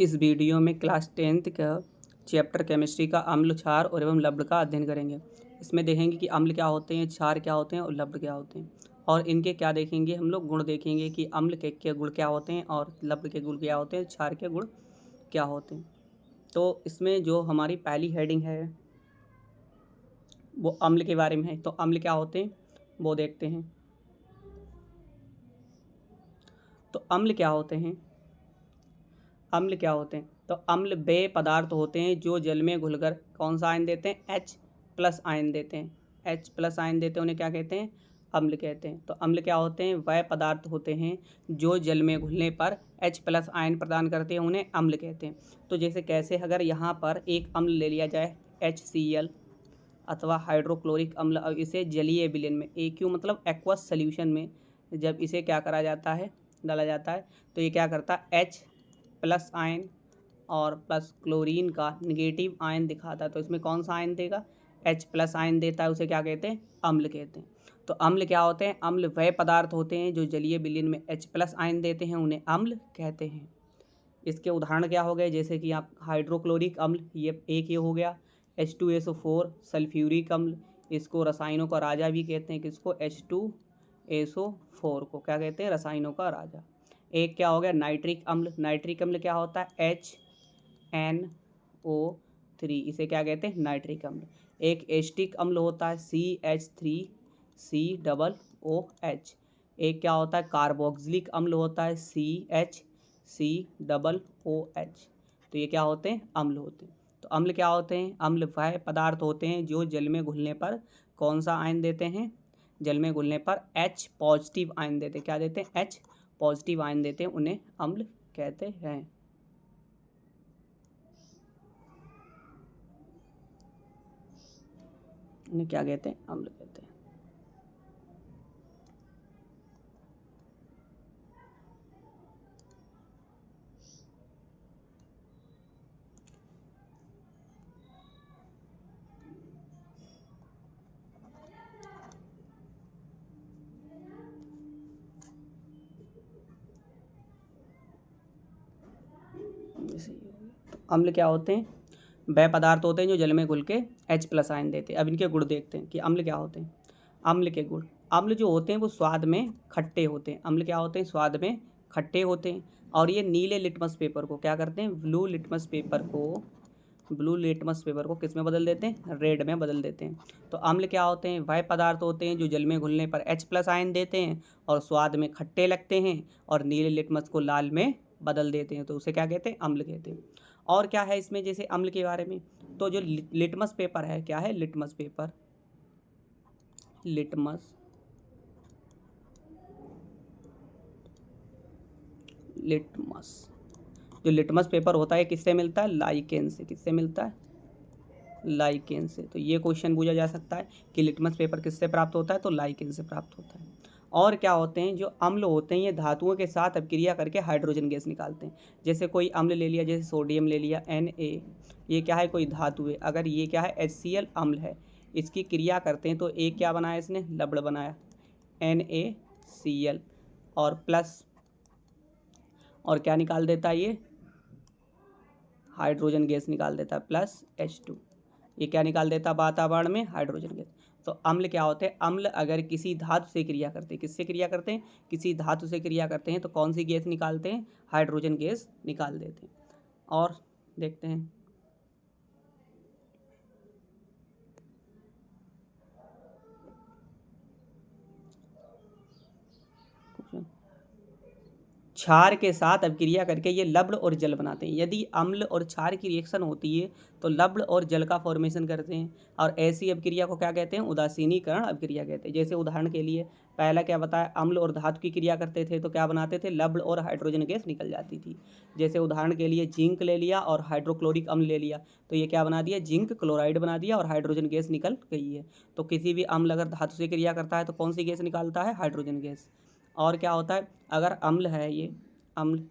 इस वीडियो में class 10th का चैप्टर केमिस्ट्री का अम्ल, क्षार और एवं लवण का अध्ययन करेंगे। इसमें देखेंगे कि अम्ल क्या होते हैं, क्षार क्या होते हैं और लवण क्या होते हैं, और इनके क्या देखेंगे हम लोग गुण देखेंगे कि अम्ल के गुण क्या होते हैं और लवण के गुण क्या होते हैं, क्षार के गुण क्या होते हैं। तो इसमें जो हमारी पहली हेडिंग है वो अम्ल के बारे में है। तो अम्ल क्या होते हैं वो देखते हैं। तो अम्ल क्या होते हैं, अम्ल क्या होते हैं? तो अम्ल वे पदार्थ होते हैं जो जल में घुलकर कौन सा आयन देते हैं, H+ आयन देते हैं। H+ आयन देते हैं, उन्हें क्या कहते हैं, अम्ल कहते हैं। तो अम्ल क्या होते हैं, वह पदार्थ होते हैं जो जल में घुलने पर H+ आयन प्रदान करते हैं, उन्हें अम्ल कहते हैं। तो जैसे कैसे, अगर यहाँ पर एक अम्ल ले लिया जाए HCl अथवा हाइड्रोक्लोरिक अम्ल, और इसे जलीय विलयन में AQ मतलब एक्वस सॉल्यूशन में जब इसे क्या करा जाता है, डाला जाता है, तो ये क्या करता है, H+ आयन और प्लस क्लोरीन का निगेटिव आयन दिखाता है। तो इसमें कौन सा आयन देगा, H+ आयन देता है, उसे क्या कहते हैं, अम्ल कहते हैं। तो अम्ल क्या होते हैं, अम्ल वह पदार्थ होते हैं जो जलीय विलयन में H+ आयन देते हैं, उन्हें अम्ल कहते हैं। इसके उदाहरण क्या हो गए, जैसे कि आप हाइड्रोक्लोरिक अम्ल, ये हो गया। H2SO4 सल्फ्यूरिक अम्ल, इसको रसायनों का राजा भी कहते हैं। किसको, H2SO4 को क्या कहते हैं, रसायनों का राजा। एक क्या हो गया, नाइट्रिक अम्ल। नाइट्रिक अम्ल क्या होता है, HNO3, इसे क्या कहते हैं, नाइट्रिक अम्ल। एक एस्टिक अम्ल होता है CH3COOH। एक क्या होता है, कार्बोक्सिलिक अम्ल होता है CHCOOH। तो ये क्या होते हैं, अम्ल होते हैं। तो अम्ल क्या होते हैं, अम्ल वह पदार्थ होते हैं जो जल में घुलने पर कौन सा आयन देते हैं, जल में घुलने पर H+ आयन देते हैं। क्या देते हैं, H+ आयन देते हैं, उन्हें अम्ल कहते हैं। उन्हें क्या कहते हैं, अम्ल कहते हैं। तो अम्ल क्या होते हैं, वह पदार्थ होते हैं जो जल में घुल के H+ आयन देते हैं। अब इनके गुण देखते हैं कि अम्ल क्या होते हैं। अम्ल के गुण, अम्ल जो होते हैं वो स्वाद में खट्टे होते हैं। अम्ल क्या होते हैं, स्वाद में खट्टे होते हैं। और ये नीले लिटमस पेपर को क्या करते हैं, ब्लू लिटमस पेपर को किस में बदल देते हैं, रेड में बदल देते हैं। तो अम्ल क्या होते हैं, वह पदार्थ होते हैं जो जल में घुलने पर H+ आयन देते हैं और स्वाद में खट्टे लगते हैं और नीले लिटमस को लाल में बदल देते हैं। तो उसे क्या कहते हैं, अम्ल कहते हैं। और क्या है इसमें, जैसे अम्ल के बारे में, तो जो लिटमस पेपर है, क्या है, लिटमस पेपर, जो लिटमस पेपर होता है किससे मिलता है, लाइकेन से। किससे मिलता है, लाइकेन से। तो ये क्वेश्चन पूछा जा सकता है कि लिटमस पेपर किससे प्राप्त होता है, तो लाइकेन से प्राप्त होता है। और क्या होते हैं, जो अम्ल होते हैं ये धातुओं के साथ अभिक्रिया करके हाइड्रोजन गैस निकालते हैं। जैसे कोई अम्ल ले लिया, जैसे सोडियम ले लिया Na, ये क्या है, कोई धातु है। अगर ये क्या है, HCl अम्ल है, इसकी क्रिया करते हैं तो एक क्या बनाया इसने, लवण बनाया NaCl, और प्लस, और क्या निकाल देता है ये, हाइड्रोजन गैस निकाल देता है प्लस H2। ये क्या निकाल देता है वातावरण में, हाइड्रोजन गैस। तो अम्ल क्या होते हैं, अम्ल अगर किसी धातु से क्रिया करते हैं, किससे क्रिया करते हैं, किसी धातु से क्रिया करते हैं, तो कौन सी गैस निकालते हैं, हाइड्रोजन गैस निकाल देते हैं। और देखते हैं, क्षार के साथ अभिक्रिया करके ये लवण और जल बनाते हैं। यदि अम्ल और क्षार की रिएक्शन होती है तो लवण और जल का फॉर्मेशन करते हैं, और ऐसी अभिक्रिया को क्या कहते हैं, उदासीनीकरण अभिक्रिया कहते हैं। जैसे उदाहरण के लिए पहला क्या बताया, अम्ल और धातु की क्रिया करते थे तो क्या बनाते थे, लवण और हाइड्रोजन गैस निकल जाती थी। जैसे उदाहरण के लिए जिंक ले लिया और हाइड्रोक्लोरिक अम्ल ले लिया, तो ये क्या बना दिया, जिंक क्लोराइड बना दिया और हाइड्रोजन गैस निकल गई है। तो किसी भी अम्ल अगर धातु से क्रिया करता है तो कौन सी गैस निकालता है, हाइड्रोजन गैस। और क्या होता है, अगर अम्ल है, ये अम्ल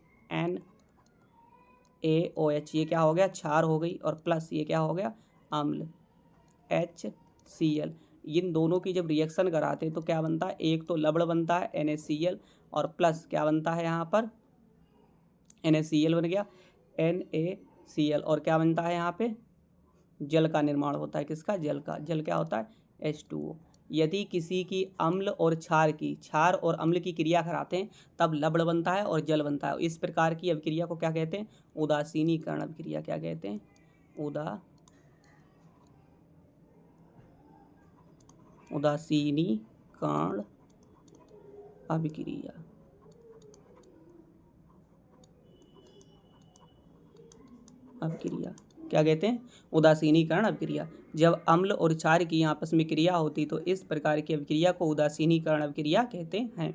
NaOH, ये क्या हो गया, क्षार हो गई, और प्लस ये क्या हो गया, अम्ल HCl। इन दोनों की जब रिएक्शन कराते हैं तो क्या बनता है, एक तो लवण बनता है NaCl, और प्लस क्या बनता है, यहाँ पर NaCl बन गया, NaCl और क्या बनता है यहाँ पे, जल का निर्माण होता है। किसका, जल का। जल क्या होता है, H2O। यदि किसी की अम्ल और क्षार और अम्ल की क्रिया कराते हैं तब लवण बनता है और जल बनता है। इस प्रकार की अभिक्रिया को क्या कहते हैं, उदासीनीकरण अभिक्रिया। क्या कहते हैं, उदासीनीकरण अभिक्रिया। क्या कहते हैं, उदासीनीकरण अभिक्रिया। जब अम्ल और क्षार की आपस में क्रिया होती तो इस प्रकार की अभिक्रिया को उदासीनीकरण अभिक्रिया कहते हैं।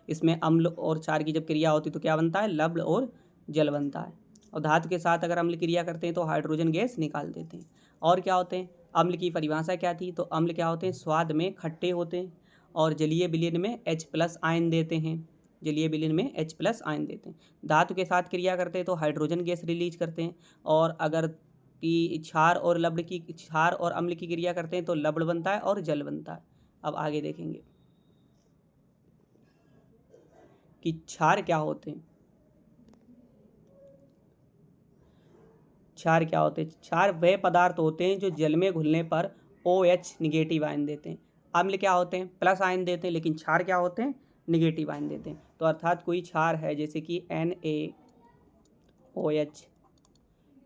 इसमें अम्ल और क्षार की जब क्रिया होती तो क्या बनता है, लवण और जल बनता है। और धातु के साथ अगर अम्ल क्रिया करते हैं तो हाइड्रोजन गैस निकाल देते हैं। और क्या होते हैं, अम्ल की परिभाषा क्या थी, तो अम्ल क्या होते हैं, स्वाद में खट्टे होते हैं और जलीय विलयन में H+ आयन देते हैं। जलीय विलयन में H+ आयन देते हैं। धातु के साथ क्रिया करते हैं तो हाइड्रोजन गैस रिलीज करते हैं। और अगर कि क्षार और अम्ल की क्रिया करते हैं तो लवण बनता है और जल बनता है। अब आगे देखेंगे कि क्षार क्या होते हैं। क्षार वह पदार्थ होते हैं जो जल में घुलने पर OH निगेटिव आयन देते हैं। अम्ल क्या होते हैं, प्लस आयन देते हैं, लेकिन क्षार क्या होते हैं, निगेटिव आयन देते हैं। तो अर्थात कोई क्षार है जैसे कि NaOH,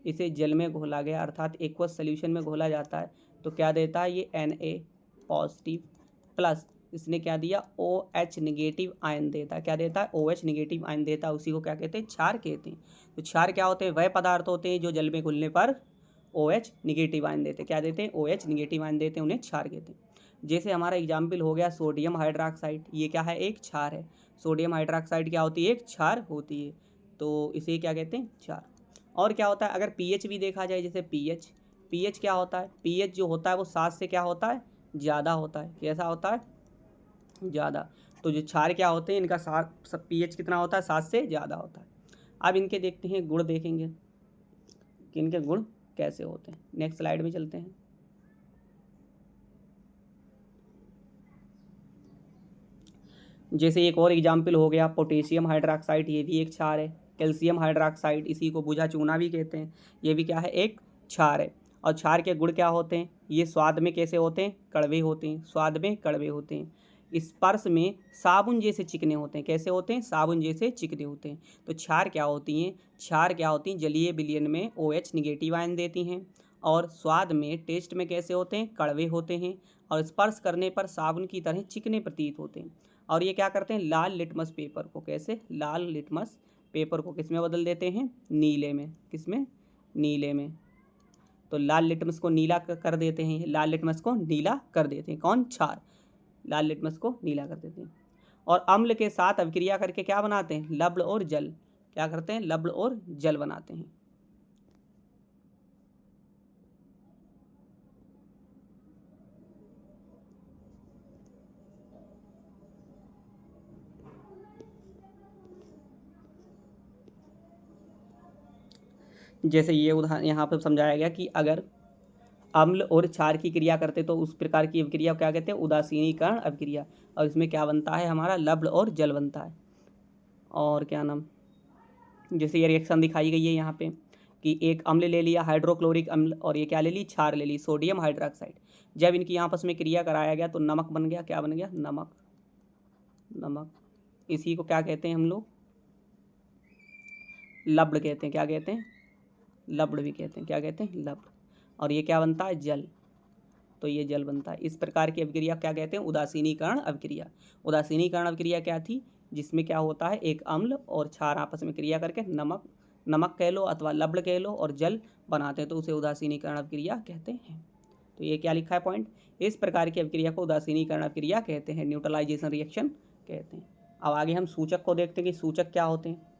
इसे जल में घोला गया अर्थात एक्वस सोल्यूशन में घोला जाता है तो क्या देता है, ये Na+ प्लस इसने क्या दिया, OH निगेटिव आयन देता है। क्या देता है, OH निगेटिव आयन देता है। उसी को क्या कहते हैं, क्षार कहते हैं। तो क्षार क्या होते हैं, वह पदार्थ होते हैं जो जल में घुलने पर OH निगेटिव आयन देते हैं। क्या देते हैं, OH निगेटिव आयन देते हैं, उन्हें क्षार कहते हैं। जैसे हमारा एग्जाम्पल हो गया सोडियम हाइड्रोक्साइड, ये क्या है, एक क्षार है। सोडियम हाइड्रोक्साइड क्या होती है, एक क्षार होती है, तो इसे क्या कहते हैं, क्षार। और क्या होता है, अगर pH भी देखा जाए, जैसे pH क्या होता है, pH जो होता है वो 7 से क्या होता है, ज़्यादा होता है। कैसा होता है, ज़्यादा। तो जो क्षार क्या होते हैं, इनका pH कितना होता है, 7 से ज़्यादा होता है। अब इनके देखते हैं गुण, देखेंगे कि इनके गुण कैसे होते हैं। नेक्स्ट स्लाइड में चलते हैं। जैसे एक और एग्जाम्पल हो गया पोटेशियम हाइड्रोक्साइड, ये भी एक क्षार है। कैल्शियम हाइड्रोक्साइड, इसी को बुझा चूना भी कहते हैं, ये भी क्या है, एक क्षार है। और क्षार के गुण क्या होते हैं, ये स्वाद में कैसे होते हैं, कड़वे होते हैं। स्वाद में कड़वे होते हैं। स्पर्श में साबुन जैसे चिकने होते हैं। कैसे होते हैं, साबुन जैसे चिकने होते हैं। तो क्षार क्या होती हैं, जलीय विलयन में OH निगेटिव आयन देती हैं और स्वाद में, टेस्ट में कैसे होते हैं, कड़वे होते हैं और स्पर्श करने पर साबुन की तरह चिकने प्रतीत होते हैं। और ये क्या करते हैं, लाल लिटमस पेपर को, कैसे, लाल लिटमस पेपर को किस में बदल देते हैं, नीले में। किस में, नीले में। तो लाल लिटमस को नीला कर देते हैं, लाल लिटमस को नीला कर देते हैं। कौन, क्षार लाल लिटमस को नीला कर देते हैं। और अम्ल के साथ अभिक्रिया करके क्या बनाते हैं, लवण और जल। क्या करते हैं, लवण और जल बनाते हैं। जैसे ये उदाहरण यहाँ पर समझाया गया कि अगर अम्ल और क्षार की क्रिया करते तो उस प्रकार की अभिक्रिया क्या कहते हैं, उदासीनीकरण अभिक्रिया। और इसमें क्या बनता है, हमारा लवण और जल बनता है। और क्या नाम, जैसे ये रिएक्शन दिखाई गई है यहाँ पे कि एक अम्ल ले लिया, हाइड्रोक्लोरिक अम्ल, और ये क्या ले ली, क्षार ले ली, सोडियम हाइड्रोक्साइड। जब इनकी आपस में क्रिया कराया गया तो नमक बन गया। क्या बन गया, नमक। इसी को क्या कहते हैं हम लोग, लवण कहते हैं। क्या कहते हैं, लवण भी कहते हैं। क्या कहते हैं, लवण। और ये क्या बनता है, जल। तो ये जल बनता है। इस प्रकार की अभिक्रिया क्या कहते हैं, उदासीनीकरण अभिक्रिया। उदासीनीकरण अभिक्रिया क्या थी, जिसमें क्या होता है, एक अम्ल और क्षार आपस में क्रिया करके नमक कह लो अथवा लवण कह लो और जल बनाते हैं तो उसे उदासीनीकरण अभिक्रिया कहते हैं। तो ये क्या लिखा है पॉइंट, इस प्रकार की अभिक्रिया को उदासीनीकरण अभिक्रिया कहते हैं, न्यूट्रलाइजेशन रिएक्शन कहते हैं। अब आगे हम सूचक को देखते हैं कि सूचक क्या होते हैं।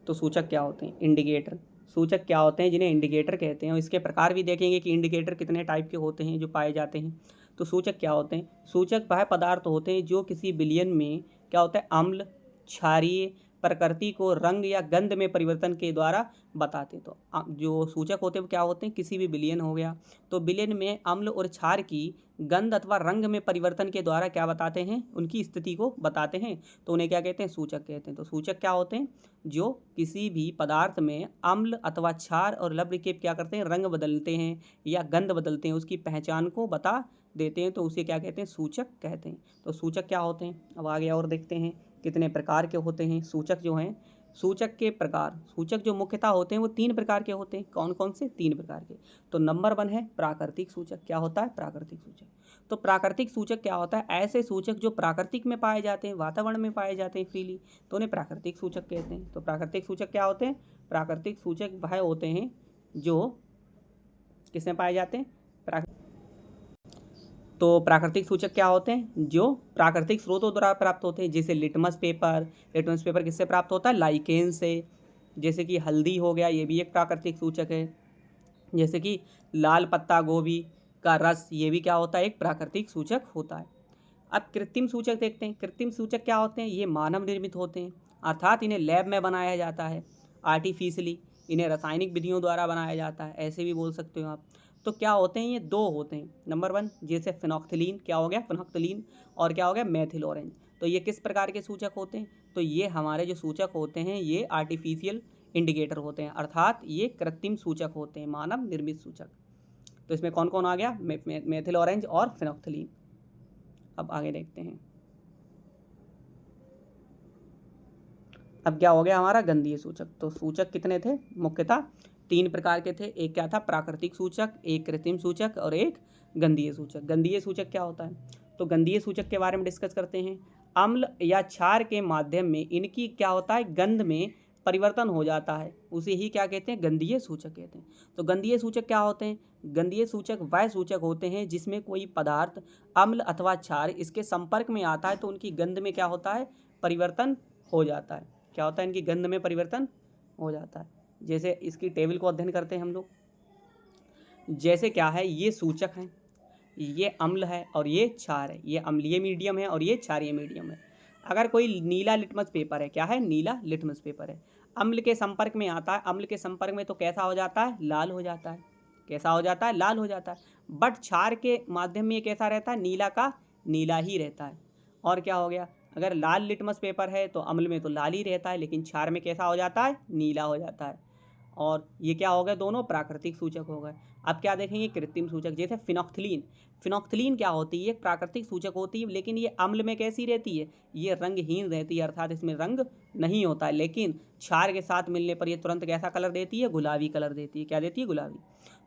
तो सूचक क्या होते हैं, इंडिकेटर। सूचक क्या होते हैं, जिन्हें इंडिकेटर कहते हैं। और इसके प्रकार भी देखेंगे कि इंडिकेटर कितने टाइप के होते हैं जो पाए जाते हैं। तो सूचक क्या होते हैं, सूचक वह पदार्थ होते हैं जो किसी विलयन में क्या होता है, अम्ल, क्षारीय प्रकृति को रंग या गंध में परिवर्तन के द्वारा बताते हैं। तो जो सूचक होते हैं वो क्या होते हैं, किसी भी विलयन हो गया तो विलयन में अम्ल और क्षार की गंध अथवा रंग में परिवर्तन के द्वारा क्या बताते हैं, उनकी स्थिति को बताते हैं, तो उन्हें क्या कहते हैं, सूचक कहते हैं। तो सूचक क्या होते हैं, जो किसी भी पदार्थ में अम्ल अथवा क्षार और लवण के क्या करते हैं, रंग बदलते हैं या गंध बदलते हैं, उसकी पहचान को बता देते हैं, तो उसे क्या कहते हैं, सूचक कहते हैं। तो सूचक क्या होते हैं, अब आगे और देखते हैं कितने प्रकार के होते हैं सूचक जो हैं। सूचक के प्रकार, सूचक जो मुख्यतः होते हैं वो 3 प्रकार के होते हैं। कौन कौन से, 3 प्रकार के। तो नंबर 1 है प्राकृतिक सूचक। क्या होता है, प्राकृतिक सूचक। तो प्राकृतिक सूचक क्या होता है, ऐसे सूचक जो प्राकृतिक में पाए जाते हैं, वातावरण में पाए जाते हैं फ्रीली, तो उन्हें प्राकृतिक सूचक कहते हैं। तो प्राकृतिक सूचक क्या होते हैं, प्राकृतिक सूचक वह होते हैं जो किसमें पाए जाते हैं, तो प्राकृतिक सूचक क्या होते हैं, जो प्राकृतिक स्रोतों द्वारा प्राप्त होते हैं, जैसे लिटमस पेपर। लिटमस पेपर किससे प्राप्त होता है, लाइकेन से। जैसे कि हल्दी हो गया, ये भी एक प्राकृतिक सूचक है। जैसे कि लाल पत्ता गोभी का रस, ये भी क्या होता है, एक प्राकृतिक सूचक होता है। अब कृत्रिम सूचक देखते हैं। कृत्रिम सूचक क्या होते हैं, ये मानव निर्मित होते हैं, अर्थात इन्हें लैब में बनाया जाता है आर्टिफिशियली, इन्हें रासायनिक विधियों द्वारा बनाया जाता है, ऐसे भी बोल सकते हो आप। तो क्या होते हैं, ये 2 होते हैं। नंबर 1 जैसे फिनोक्थिलीन, क्या हो गया, फिनोक्थिलीन, और क्या हो गया, मेथिल ऑरेंज। तो ये किस प्रकार के सूचक होते हैं, तो ये हमारे जो सूचक होते हैं ये आर्टिफिशियल इंडिकेटर होते हैं, अर्थात ये कृत्रिम सूचक होते हैं, मानव निर्मित सूचक। तो इसमें कौन कौन आ गया, मेथिल ऑरेंज और फिनोक्थिलीन। अब आगे देखते हैं। अब क्या हो गया हमारा, गंधीय सूचक। तो सूचक कितने थे, मुख्यतः 3 प्रकार के थे। एक क्या था, प्राकृतिक सूचक, एक कृत्रिम सूचक और एक गंधीय सूचक। गंधीय सूचक क्या होता है, तो गंधीय सूचक के बारे में डिस्कस करते हैं। अम्ल या क्षार के माध्यम में इनकी क्या होता है, गंध में परिवर्तन हो जाता है, उसे ही क्या कहते हैं, गंधीय सूचक कहते हैं। तो गंधीय सूचक क्या होते हैं, गंधीय सूचक वह सूचक होते हैं जिसमें कोई पदार्थ अम्ल अथवा क्षार इसके संपर्क में आता है तो उनकी गंध में क्या होता है, परिवर्तन हो जाता है। क्या होता है, इनकी गंध में परिवर्तन हो जाता है। जैसे इसकी टेबल को अध्ययन करते हैं हम लोग। जैसे क्या है, ये सूचक हैं, ये अम्ल है और ये क्षार है, ये अम्लीय मीडियम है और ये क्षारीय मीडियम है। अगर कोई नीला लिटमस पेपर है, क्या है, नीला लिटमस पेपर है, अम्ल के संपर्क में आता है, अम्ल के संपर्क में तो कैसा हो जाता है, लाल हो जाता है। कैसा हो जाता है, लाल हो जाता है। बट क्षार के माध्यम में ये कैसा रहता है, नीला का नीला ही रहता है। और क्या हो गया, अगर लाल लिटमस पेपर है तो अम्ल में तो लाल ही रहता है, लेकिन क्षार में कैसा हो जाता है, नीला हो जाता है। और ये क्या हो गए, दोनों प्राकृतिक सूचक हो गए। अब क्या देखेंगे, कृत्रिम सूचक। जैसे फिनोक्थिलीन, फिनोक्थिलीन क्या होती है, एक प्राकृतिक सूचक होती है, लेकिन ये अम्ल में कैसी रहती है, ये रंगहीन रहती है, अर्थात इसमें रंग नहीं होता है, लेकिन क्षार के साथ मिलने पर ये तुरंत कैसा कलर देती है, गुलाबी कलर देती है। क्या देती है, गुलाबी।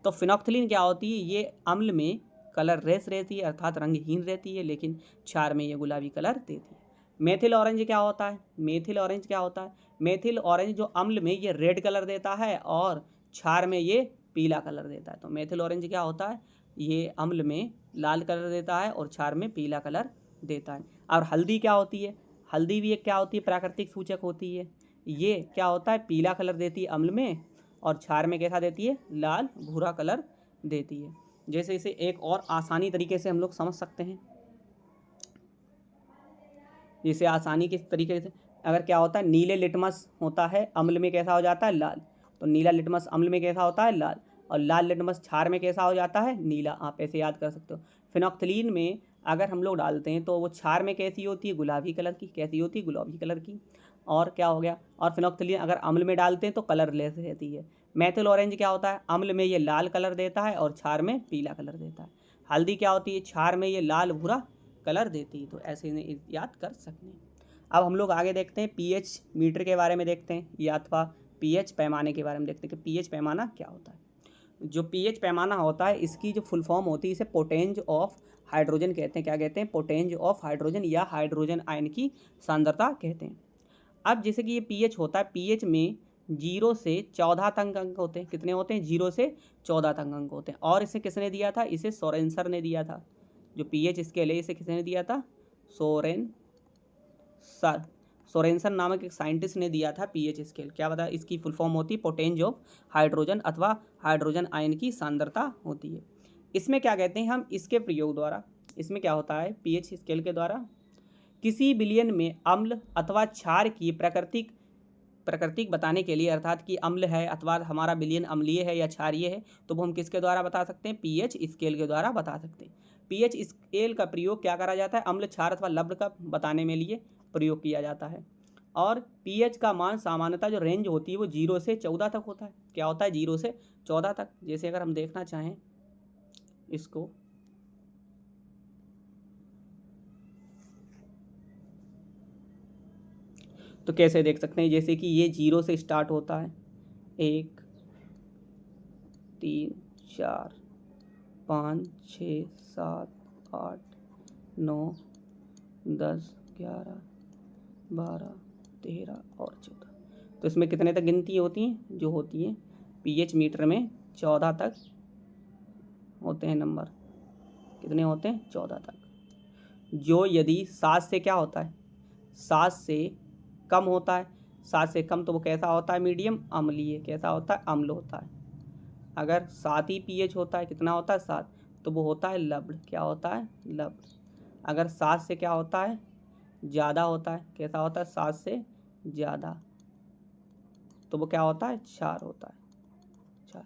तो फिनोक्थिलीन क्या होती है, ये अम्ल में कलर रेस रहती है, अर्थात रंगहीन रहती है, लेकिन क्षार में ये गुलाबी कलर देती है। मेथिल ऑरेंज क्या होता है, मेथिल ऑरेंज क्या होता है, मेथिल ऑरेंज जो अम्ल में ये रेड कलर देता है और क्षार में ये पीला कलर देता है। तो मेथिल ऑरेंज क्या होता है, ये अम्ल में लाल कलर देता है और क्षार में पीला कलर देता है। और हल्दी क्या होती है, हल्दी भी एक क्या होती है, प्राकृतिक सूचक होती है। ये क्या होता है, पीला कलर देती है अम्ल में और क्षार में कैसा देती है, लाल भूरा कलर देती है। जैसे इसे एक और आसानी तरीके से हम लोग समझ सकते हैं, जिसे आसानी के तरीके से, अगर क्या होता है, नीले लिटमस होता है, अम्ल में कैसा हो जाता है, लाल। तो नीला लिटमस अम्ल में कैसा होता है, लाल, और लाल लिटमस क्षार में कैसा हो जाता है, नीला। आप ऐसे याद कर सकते हो। फिनोक्थिलीन में अगर हम लोग डालते हैं तो वो क्षार में कैसी होती है, गुलाबी कलर की। कैसी होती है, गुलाबी कलर की। और क्या हो गया, और फिनोक्थिलीन अगर अम्ल में डालते हैं तो कलरलेस रहती है। मेथिल ऑरेंज क्या होता है, अम्ल में ये लाल कलर देता है और क्षार में पीला कलर देता है। हल्दी क्या होती है, क्षार में ये लाल भूरा कलर देती है। तो ऐसे इन्हें याद कर सकते हैं। अब हम लोग आगे देखते हैं, पीएच मीटर के बारे में देखते हैं, या अथवा पीएच पैमाने के बारे में देखते हैं कि पीएच पैमाना क्या होता है। जो पीएच पैमाना होता है, इसकी जो फुल फॉर्म होती है, इसे पोटेंज ऑफ हाइड्रोजन कहते हैं। क्या कहते हैं, पोटेंज ऑफ हाइड्रोजन, या हाइड्रोजन आयन की सांद्रता कहते हैं। अब जैसे कि ये पीएच होता है, पीएच में 0 से 14 तक अंक होते हैं। कितने होते हैं, 0 से 14 तक अंक होते हैं। और इसे किसने दिया था, इसे सोरेनसर ने दिया था। जो पीएच स्केल है इसे किसने दिया था, सोरेनसन नामक एक साइंटिस्ट ने दिया था पीएच स्केल। क्या बता, इसकी फुल फॉर्म होती है पोटेंज ऑफ हाइड्रोजन अथवा हाइड्रोजन आयन की सांद्रता होती है। इसमें क्या कहते हैं हम, इसके प्रयोग द्वारा, इसमें क्या होता है, पीएच स्केल के द्वारा किसी विलयन में अम्ल अथवा क्षार की प्राकृतिक प्राकृतिक बताने के लिए, अर्थात कि अम्ल है अथवा हमारा विलयन अम्लीय है या क्षारीय है, तो वो हम किसके द्वारा बता सकते हैं? पीएच स्केल के द्वारा बता सकते हैं। पीएच स्केल का प्रयोग क्या करा जाता है? अम्ल, क्षार अथवा लवण का बताने में लिए प्रयोग किया जाता है। और पीएच का मान सामान्यतः जो रेंज होती है वो 0 से 14 तक होता है। क्या होता है? 0 से 14 तक। जैसे अगर हम देखना चाहें इसको, तो कैसे देख सकते हैं? जैसे कि ये 0 से स्टार्ट होता है, 1, 3, 4, 5, 6, 7, 8, 9, 10, 11, 12, 13 और 14। तो इसमें कितने तक गिनती होती हैं? जो होती हैं पीएच मीटर में 14 तक होते हैं नंबर। कितने होते हैं? 14 तक। जो यदि 7 से क्या होता है? 7 से कम होता है। 7 से कम तो वो कैसा होता है? मीडियम अम्लीय। कैसा होता है? अम्ल होता है। अगर 7 ही पीएच होता है, कितना होता है? 7, तो वो होता है लवण। क्या होता है? लवण। अगर 7 से क्या होता है? ज़्यादा होता है। कैसा होता है? 7 से ज़्यादा, तो वो क्या होता है? क्षार होता है। क्षार।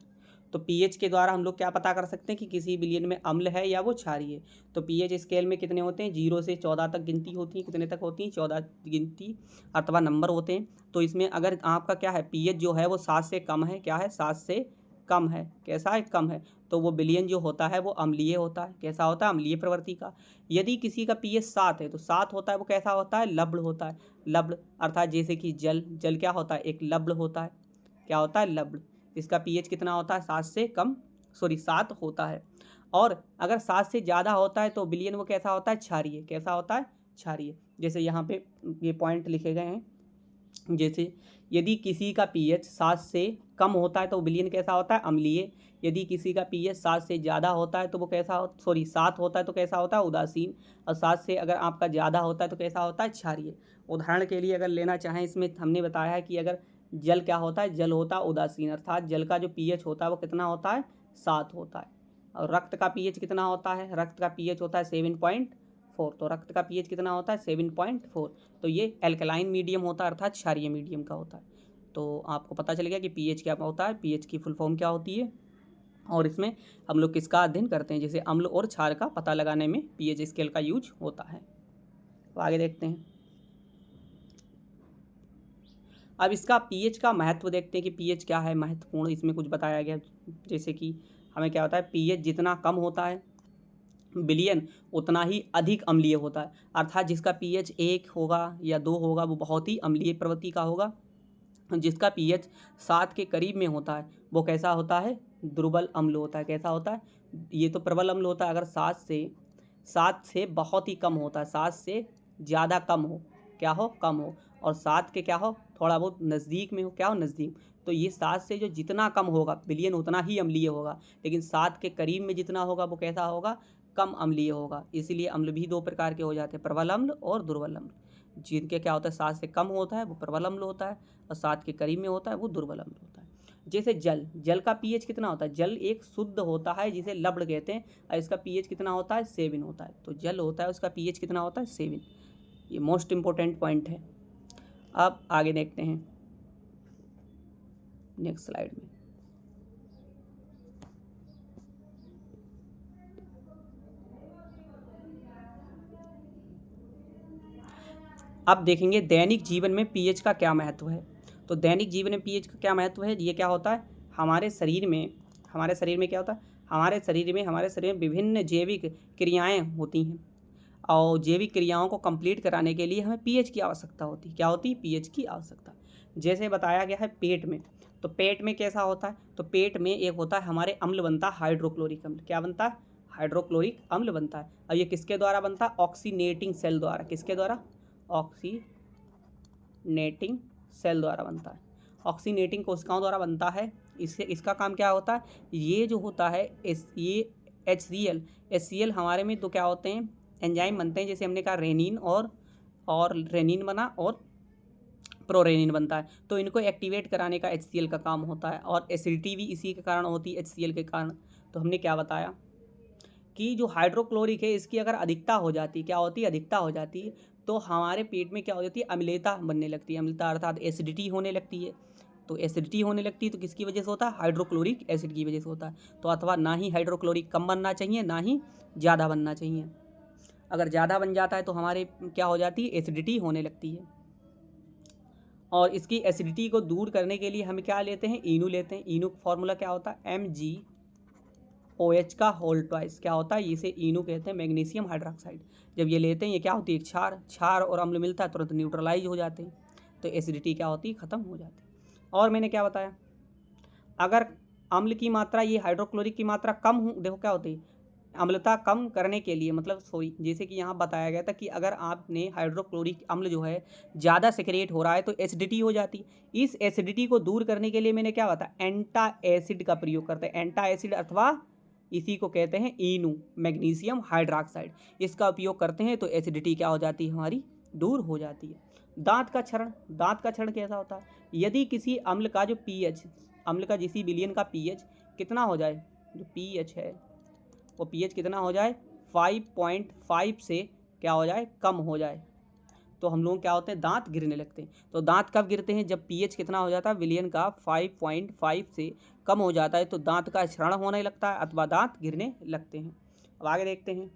तो पीएच के द्वारा हम लोग क्या पता कर सकते हैं कि किसी विलयन में अम्ल है या वो क्षारीय है। तो पीएच स्केल में कितने होते हैं? 0 से 14 तक गिनती होती है। कितने तक होती हैं? 14 गिनती अथवा नंबर होते हैं। तो इसमें अगर आपका क्या है? पीएच जो है वो 7 से कम है। क्या है? 7 से कम है। कैसा है? कम है। तो वो विलयन जो होता है वो अम्लीय होता है। कैसा होता है? अम्लीय प्रवृत्ति का। यदि किसी का पीएच 7 है, तो 7 होता है वो कैसा होता है? लवण होता है। लवण अर्थात जैसे कि जल। जल क्या होता है? एक लवण होता है। क्या होता है? लवण। इसका पीएच कितना होता है? 7 से कम, 7 होता है। और अगर 7 से ज़्यादा होता है तो विलयन वो कैसा होता है? क्षारीय। कैसा होता है? क्षारीय। जैसे यहाँ पे ये पॉइंट लिखे गए हैं। जैसे यदि किसी का पीएच 7 से कम होता है तो विलयन कैसा होता है? अम्लीय। यदि किसी का पीएच 7 से ज़्यादा होता है तो वो कैसा 7 होता है तो कैसा होता है? उदासीन। और 7 से अगर आपका ज़्यादा होता है तो कैसा होता है? क्षारीय। उदाहरण के लिए अगर लेना चाहें, इसमें हमने बताया है कि अगर जल क्या होता है? जल होता है उदासीन, अर्थात जल का जो पीएच होता है वो कितना होता है? 7 होता है। और रक्त का पीएच कितना होता है? रक्त का पीएच होता है 7.4। तो रक्त का पीएच कितना होता है? 7.4। तो ये एल्कलाइन मीडियम होता है, अर्थात क्षारीय मीडियम का होता है। तो आपको पता चल गया कि पीएच क्या होता है, पीएच की फुल फॉर्म क्या होती है। और इसमें हम लोग किसका अध्ययन करते हैं? जैसे अम्ल और क्षार का पता लगाने में पीएच स्केल का यूज होता है। तो आगे देखते हैं। अब इसका पीएच का महत्व देखते हैं कि पीएच क्या है महत्वपूर्ण। इसमें कुछ बताया गया, जैसे कि हमें क्या होता है? पीएच जितना कम होता है विलयन उतना ही अधिक अम्लीय होता है। अर्थात जिसका पीएच 1 होगा या 2 होगा वो बहुत ही अम्लीय प्रवृत्ति का होगा। जिसका पीएच 7 के करीब में होता है वो कैसा होता है? दुर्बल अम्ल होता है। कैसा होता है? ये तो प्रबल अम्ल होता है। अगर 7 से बहुत ही कम होता है, 7 से ज़्यादा कम हो, क्या हो? कम हो। और 7 के क्या हो? थोड़ा बहुत नज़दीक में हो। क्या हो? नज़दीक। तो ये 7 से जो जितना कम होगा विलयन उतना ही अम्लीय होगा। लेकिन 7 के करीब में जितना होगा वो कैसा होगा? कम अम्लीय होगा। इसीलिए अम्ल भी 2 प्रकार के हो जाते हैं, प्रबल अम्ल और दुर्बल अम्ल। जिनके क्या होता है? 7 से कम होता है वो प्रबल अम्ल होता है, और 7 के करीब में होता है वो दुर्बल अम्ल होता है। जैसे जल का पीएच कितना होता है? जल एक शुद्ध होता है जिसे लवण कहते हैं, और इसका पीएच कितना होता है? 7 होता है। तो जल होता है उसका पीएच कितना होता है? 7। ये मोस्ट इंपॉर्टेंट पॉइंट है। अब आगे देखते हैं नेक्स्ट स्लाइड में। अब देखेंगे दैनिक जीवन में पीएच का क्या महत्व है। तो दैनिक जीवन में पीएच का क्या महत्व है? ये क्या होता है? हमारे शरीर में क्या होता है? हमारे शरीर में विभिन्न जैविक क्रियाएं होती हैं, और जैविक क्रियाओं को कंप्लीट कराने के लिए हमें पीएच की आवश्यकता होती है। क्या होती है? पीएच की आवश्यकता। जैसे बताया गया है पेट में, तो पेट में कैसा होता है? तो पेट में एक होता है हमारे अम्ल बनता है, हाइड्रोक्लोरिक अम्ल। क्या बनता है? हाइड्रोक्लोरिक अम्ल बनता है। और ये किसके द्वारा बनता है? ऑक्सीनेटिंग सेल द्वारा। किसके द्वारा? ऑक्सीनेटिंग सेल द्वारा बनता है। ऑक्सीनेटिंग कोशिकाओं द्वारा बनता है। इसका काम क्या होता है? ये जो होता है ये HCl हमारे में तो क्या होते हैं? एंजाइम बनते हैं। जैसे हमने कहा रेनिन और रेनिन बना और प्रोरेनिन बनता है। तो इनको एक्टिवेट कराने का HCl का काम होता है, और एसिडिटी भी इसी के कारण होती है, HCl के कारण। तो हमने क्या बताया कि जो हाइड्रोक्लोरिक है इसकी अगर अधिकता हो जाती, क्या होती है, अधिकता हो जाती है, तो हमारे पेट में क्या हो जाती है, अम्लता बनने लगती है। अम्लता अर्थात एसिडिटी होने लगती है। तो एसिडिटी होने लगती है तो किसकी वजह से होता है, हाइड्रोक्लोरिक एसिड की वजह से होता है। तो अथवा ना ही हाइड्रोक्लोरिक कम बनना चाहिए, ना ही ज़्यादा बनना चाहिए। अगर ज़्यादा बन जाता है तो हमारे क्या हो जाती है, एसिडिटी होने लगती है। और इसकी एसिडिटी को दूर करने के लिए हम क्या लेते हैं, इनू लेते हैं। इनू का फॉर्मूला क्या होता है, MgOH का होल ट्वाइस। क्या होता है, इसे इनू कहते हैं, मैग्नीशियम हाइड्रोक्साइड। जब ये लेते हैं ये क्या होती है, एक क्षार, क्षार और अम्ल मिलता है तुरंत न्यूट्रलाइज हो जाते हैं, तो एसिडिटी क्या होती है, ख़त्म हो जाती है। और मैंने क्या बताया, अगर अम्ल की मात्रा, ये हाइड्रोक्लोरिक की मात्रा कम हो, देखो क्या होती है, अम्लता कम करने के लिए, मतलब सॉरी, जैसे कि यहाँ बताया गया था कि अगर आपने हाइड्रोक्लोरिक अम्ल जो है ज़्यादा सेक्रेट हो रहा है तो एसिडिटी हो जाती। इस एसिडिटी को दूर करने के लिए मैंने क्या बताया, एंटा एसिड का प्रयोग करते हैं। एंटा एसिड अथवा इसी को कहते हैं इनू, मैग्नीशियम हाइड्रोक्साइड। इसका उपयोग करते हैं तो एसिडिटी क्या हो जाती है, हमारी दूर हो जाती है। दांत का क्षरण, दांत का क्षरण कैसा होता है, यदि किसी अम्ल का जो पीएच, अम्ल का जिसी विलयन का पीएच कितना हो जाए, जो पीएच है वो पीएच कितना हो जाए, 5.5 से क्या हो जाए, कम हो जाए, तो हम लोग क्या होते हैं, दांत गिरने लगते हैं। तो दांत कब गिरते हैं, जब पीएच कितना हो जाता है, विलयन का 5.5 से कम हो जाता है, तो दांत का क्षरण होने लगता है अथवा दांत गिरने लगते हैं। अब आगे देखते हैं,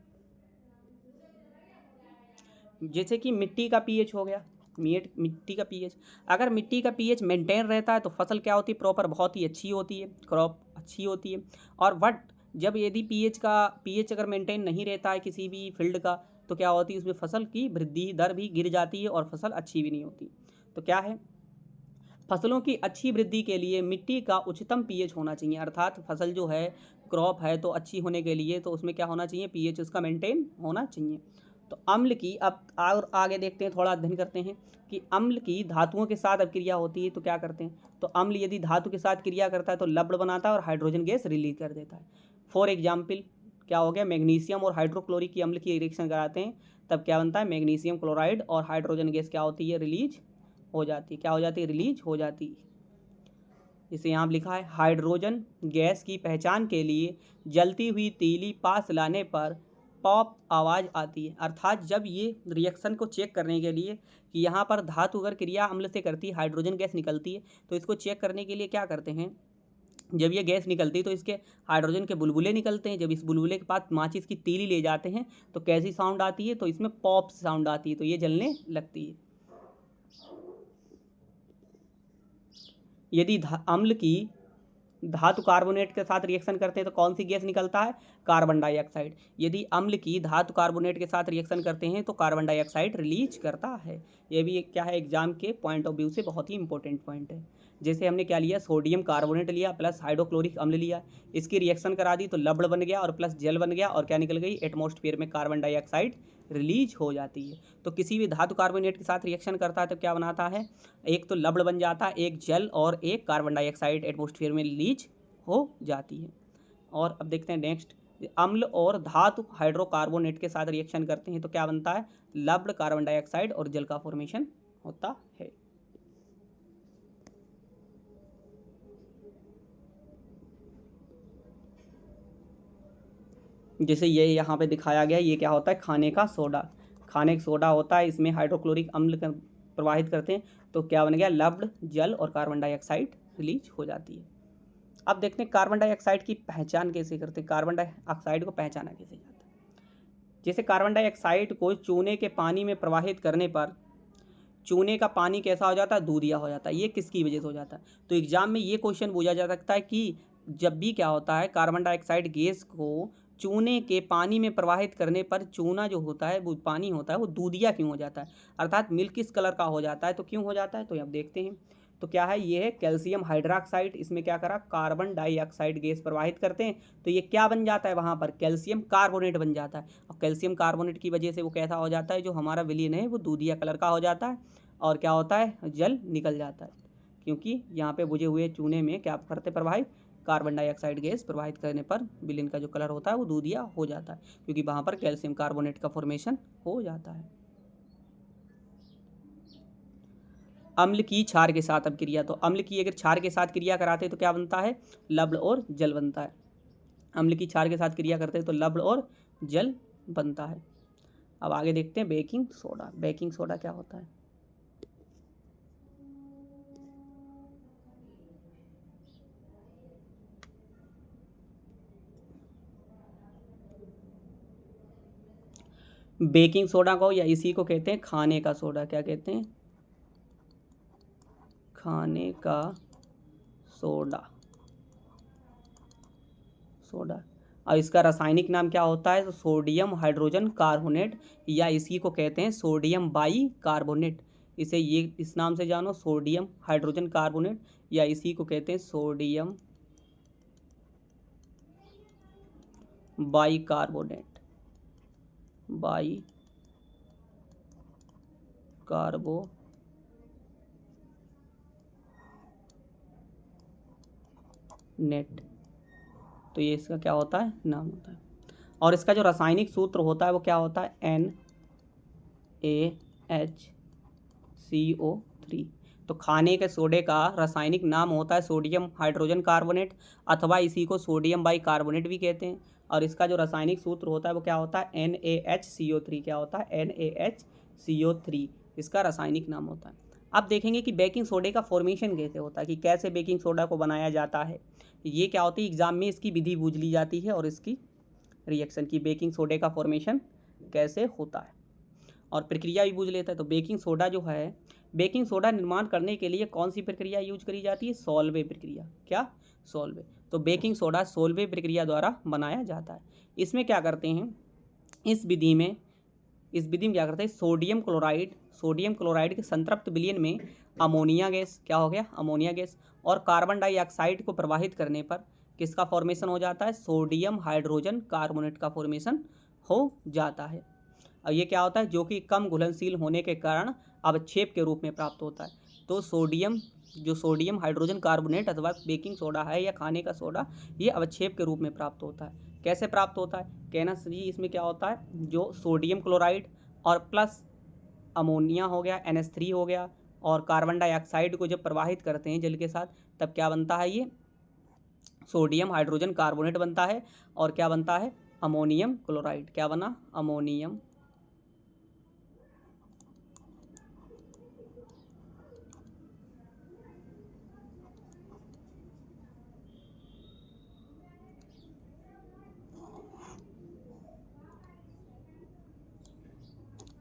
जैसे कि मिट्टी का पीएच हो गया, मिट्टी का पीएच, अगर मिट्टी का पीएच मेंटेन रहता है तो फसल क्या होती है, प्रॉपर बहुत ही अच्छी होती है, क्रॉप अच्छी होती है। और बट जब यदि पीएच अगर मेंटेन नहीं रहता है किसी भी फील्ड का, तो क्या होती है, उसमें फसल की वृद्धि दर भी गिर जाती है और फसल अच्छी भी नहीं होती। तो क्या है, फसलों की अच्छी वृद्धि के लिए मिट्टी का उच्चतम पीएच होना चाहिए, अर्थात फसल जो है, क्रॉप है तो अच्छी होने के लिए तो उसमें क्या होना चाहिए, पीएच उसका मेंटेन होना चाहिए। तो अम्ल की, अब और आगे देखते हैं, थोड़ा अध्ययन करते हैं कि अम्ल की धातुओं के साथ अब क्रिया होती है तो क्या करते हैं। तो अम्ल यदि धातु के साथ क्रिया करता है तो लवण बनाता है और हाइड्रोजन गैस रिलीज कर देता है। फॉर एग्जाम्पल क्या हो गया, मैग्नीशियम और हाइड्रोक्लोरिक की अम्ल की रिएक्शन कराते हैं, तब क्या बनता है, मैग्नीशियम क्लोराइड और हाइड्रोजन गैस क्या होती है, रिलीज हो जाती है। क्या हो जाती है, रिलीज हो जाती है। जैसे यहाँ लिखा है, हाइड्रोजन गैस की पहचान के लिए जलती हुई तीली पास लाने पर पॉप आवाज़ आती है। अर्थात जब ये रिएक्शन को चेक करने के लिए कि यहाँ पर धातु अगर क्रिया अम्ल से करती है, हाइड्रोजन गैस निकलती है, तो इसको चेक करने के लिए क्या करते हैं, जब ये गैस निकलती है तो इसके हाइड्रोजन के बुलबुले निकलते हैं। जब इस बुलबुले के पास माचिस की तीली ले जाते हैं तो कैसी साउंड आती है, तो इसमें पॉप साउंड आती है, तो ये जलने लगती है। यदि अम्ल की धातु कार्बोनेट के साथ रिएक्शन करते हैं तो कौन सी गैस निकलता है, कार्बन डाइऑक्साइड। यदि अम्ल की धातु कार्बोनेट के साथ रिएक्शन करते हैं तो कार्बन डाइऑक्साइड रिलीज करता है। ये भी एक क्या है, एग्जाम के पॉइंट ऑफ व्यू से बहुत ही इंपॉर्टेंट पॉइंट है। जैसे हमने क्या लिया, सोडियम कार्बोनेट लिया प्लस हाइड्रोक्लोरिक अम्ल लिया, इसकी रिएक्शन करा दी तो लवण बन गया और प्लस जल बन गया, और क्या निकल गई, एटमॉस्फेयर में कार्बन डाइऑक्साइड रिलीज हो जाती है। तो किसी भी धातु कार्बोनेट के साथ रिएक्शन करता है तो क्या बनाता है, एक तो लवण बन जाता है, एक जल और एक कार्बन डाइऑक्साइड एटमॉस्फेयर में रिलीज हो जाती है। और अब देखते हैं नेक्स्ट, अम्ल और धातु हाइड्रोकार्बोनेट के साथ रिएक्शन करते हैं तो क्या बनता है, लवण, कार्बन डाइऑक्साइड और जल का फॉर्मेशन होता है। जैसे ये यहाँ पे दिखाया गया, ये क्या होता है, खाने का सोडा, खाने का सोडा होता है, इसमें हाइड्रोक्लोरिक अम्ल प्रवाहित करते हैं तो क्या बन गया, लवण, जल और कार्बन डाइऑक्साइड रिलीज हो जाती है। अब देखते हैं कार्बन डाइऑक्साइड की पहचान कैसे करते हैं, कार्बन डाइऑक्साइड को पहचाना कैसे जाता है। जैसे कार्बन डाइऑक्साइड को चूने के पानी में प्रवाहित करने पर चूने का पानी कैसा हो जाता है, दूधिया हो जाता है। ये किसकी वजह से हो जाता है, तो एग्जाम में ये क्वेश्चन पूछा जा सकता है कि जब भी क्या होता है, कार्बन डाइऑक्साइड गैस को चूने के पानी में प्रवाहित करने पर चूना जो होता है, वो पानी होता है, वो दूधिया क्यों हो जाता है, अर्थात मिल्किश कलर का हो जाता है, तो क्यों हो जाता है, तो अब देखते हैं। तो क्या है, ये है कैल्शियम हाइड्रोक्साइड, इसमें क्या करा, कार्बन डाइऑक्साइड गैस प्रवाहित करते हैं तो ये क्या बन जाता है, वहाँ पर कैल्शियम कार्बोनेट बन जाता है, और कैल्शियम कार्बोनेट की वजह से वो कैसा हो जाता है, जो हमारा विलयन है वो दूधिया कलर का हो जाता है, और क्या होता है, जल निकल जाता है, क्योंकि यहाँ पे बुझे हुए चूने में क्या करते प्रवाहित, कार्बन डाइऑक्साइड गैस प्रवाहित करने पर विलयन का जो कलर होता है वो दूधिया हो जाता है, क्योंकि वहाँ पर कैल्शियम कार्बोनेट का फॉर्मेशन हो जाता है। अम्ल की क्षार के साथ अब क्रिया, तो अम्ल की अगर क्षार के साथ क्रिया कराते हैं तो क्या बनता है, लवण और जल बनता है। अम्ल की क्षार के साथ क्रिया करते हैं तो लवण और जल बनता है। अब आगे देखते हैं बेकिंग सोडा। बेकिंग सोडा क्या होता है? बेकिंग सोडा को या इसी को कहते हैं खाने का सोडा। क्या कहते हैं? खाने का सोडा। सोडा। और इसका रासायनिक नाम क्या होता है? तो सोडियम हाइड्रोजन कार्बोनेट, या इसी को कहते हैं सोडियम बाई कार्बोनेट। इसे ये इस नाम से जानो, सोडियम हाइड्रोजन कार्बोनेट, या इसी को कहते हैं sodium by carbonate. By carbonate. तो ये इसका क्या होता है? नाम होता है। और इसका जो रासायनिक सूत्र होता है वो क्या होता है? NaHCO3। तो खाने के सोडे का रासायनिक नाम होता है सोडियम हाइड्रोजन कार्बोनेट, अथवा इसी को सोडियम बाई कार्बोनेट भी कहते हैं। और इसका जो रासायनिक सूत्र होता है वो क्या होता है? NaHCO3। क्या होता है? NaHCO3 इसका रासायनिक नाम होता है। अब देखेंगे कि बेकिंग सोडे का फॉर्मेशन कैसे होता है, कि कैसे बेकिंग सोडा को बनाया जाता है। ये क्या होती है, एग्जाम में इसकी विधि पूछ ली जाती है, और इसकी रिएक्शन की बेकिंग सोडे का फॉर्मेशन कैसे होता है, और प्रक्रिया भी पूछ लेता है। तो बेकिंग सोडा जो है, बेकिंग सोडा निर्माण करने के लिए कौन सी प्रक्रिया यूज करी जाती है? सॉल्वे प्रक्रिया। क्या? सॉल्वे। तो बेकिंग सोडा सॉल्वे प्रक्रिया द्वारा बनाया जाता है। इसमें क्या करते हैं, इस विधि में क्या करते हैं, सोडियम क्लोराइड के संतृप्त विलयन में अमोनिया गैस, क्या हो गया? अमोनिया गैस, और कार्बन डाइऑक्साइड को प्रवाहित करने पर किसका फॉर्मेशन हो जाता है? सोडियम हाइड्रोजन कार्बोनेट का फॉर्मेशन हो जाता है। और ये क्या होता है? जो कि कम घुलनशील होने के कारण अवक्षेप के रूप में प्राप्त होता है। तो सोडियम हाइड्रोजन कार्बोनेट अथवा बेकिंग सोडा है या खाने का सोडा, ये अवक्षेप के रूप में प्राप्त होता है। कैसे प्राप्त होता है? कहना सही, इसमें क्या होता है, जो सोडियम क्लोराइड और प्लस अमोनिया हो गया, NH3 हो गया, और कार्बन डाइऑक्साइड को जब प्रवाहित करते हैं जल के साथ, तब क्या बनता है? ये सोडियम हाइड्रोजन कार्बोनेट बनता है। और क्या बनता है? Ammonium chloride. क्या बना? Ammonium